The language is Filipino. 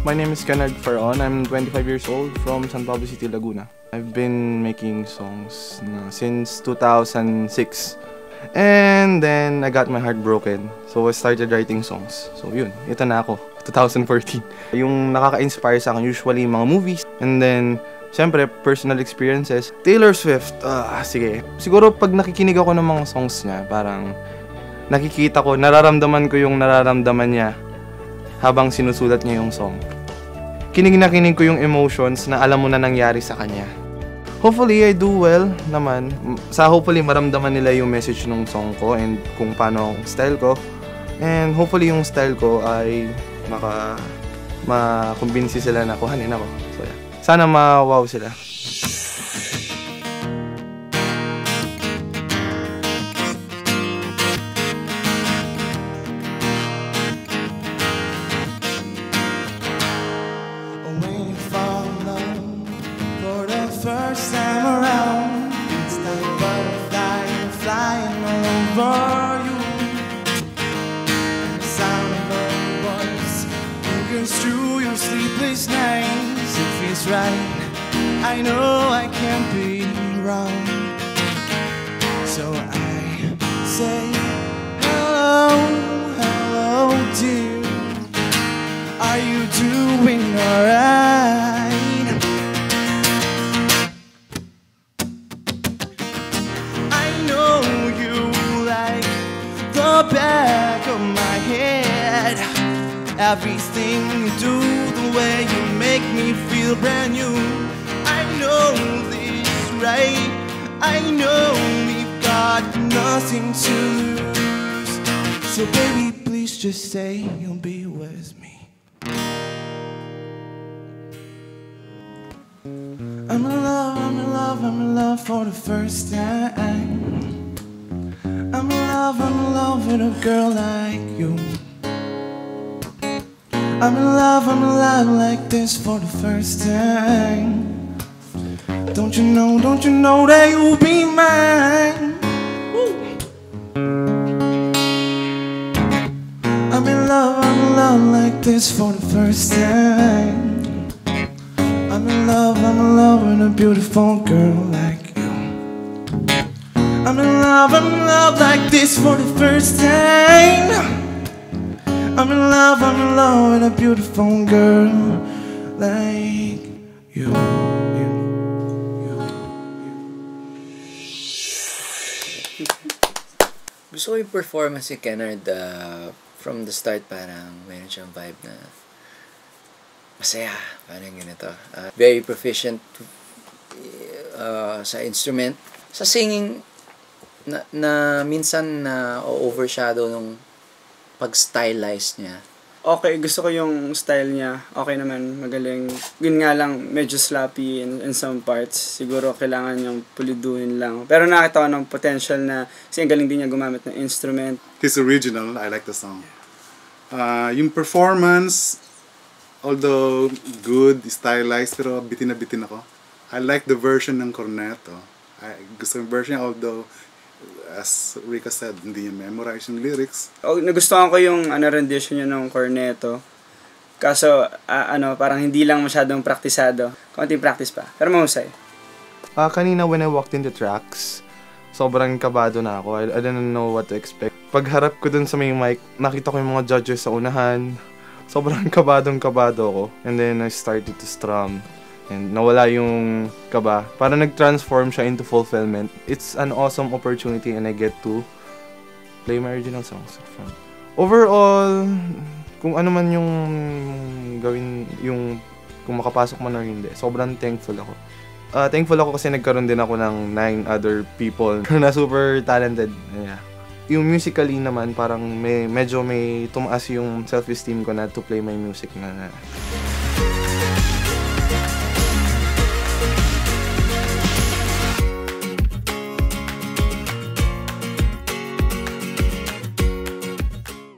My name is Kennard Faron. I'm 25 years old from San Pablo City, Laguna. I've been making songs since 2006. And then I got my heart broken. So I started writing songs. So yun, ito na ako, 2014. Yung nakaka-inspire sa akin usually mga movies. And then, syempre, personal experiences. Taylor Swift, sige. Siguro pag nakikinig ako ng mga songs niya, parang nakikita ko, nararamdaman ko yung nararamdaman niya habang sinusulat niya yung song. Kinig na kinig ko yung emotions na alam mo na nangyari sa kanya. Hopefully, I do well naman. Hopefully, maramdaman nila yung message ng song ko and kung paano ang style ko. And hopefully, yung style ko ay makumbinsi sila na kuhanin ako. So, yeah. Sana ma-wow sila. First time around, it's like butterfly flying over you. And the sound of our voice lingers through your sleepless nights. It feels right, I know I can't be wrong. So I say, hello, hello dear, are you doing alright? Back of my head, everything you do, the way you make me feel brand new. I know this right, I know we've got nothing to lose. So baby, please just say you'll be with me. I'm in love, I'm in love, I'm in love for the first time. I'm in love with a girl like you. I'm in love like this for the first time. Don't you know that you'll be mine? Woo. I'm in love like this for the first time. I'm in love with a beautiful girl like you. I'm in love like this for the first time. I'm in love with a beautiful girl like you. Gusto ko yung performance ni Kennard from the start, parang mayroon siyang vibe na masaya, parang ganito. Very proficient sa instrument. Sa singing, na minsan na overshadow nung pag-stylize niya. Okay, gusto ko yung style niya. Okay naman, magaling. Yun nga lang, medyo sloppy in some parts. Siguro kailangan niyang puliduhin lang. Pero nakita ko ng potential na kasi ang galing din niya gumamit ng instrument. His original, I like the song. Yung performance, although good, stylized, pero bitin na bitin ako. I like the version ng corneto. Gusto yung version, although as Rica said, hindi niya memorize yung lyrics. Nagustuhan ko yung rendition niya ng corneto. Kaso, parang hindi lang masyadong praktisado. Konting practice pa. Pero mahusay. Kanina when I walked in the tracks, sobrang kabado na ako. I didn't know what to expect. Pagharap ko dun sa may mic, nakita ko yung mga judges sa unahan. Sobrang kabado ako. And then I started to strum. And nawala yung kaba. Parang nag-transform siya into fulfillment. It's an awesome opportunity and I get to play my original songs. Overall, kung ano man yung gawin, kung makapasok man or hindi, sobrang thankful ako. Thankful ako kasi nagkaroon din ako ng 9 other people na super talented. Yeah. Yung musically naman, parang medyo may tumaas yung self-esteem ko na to play my music na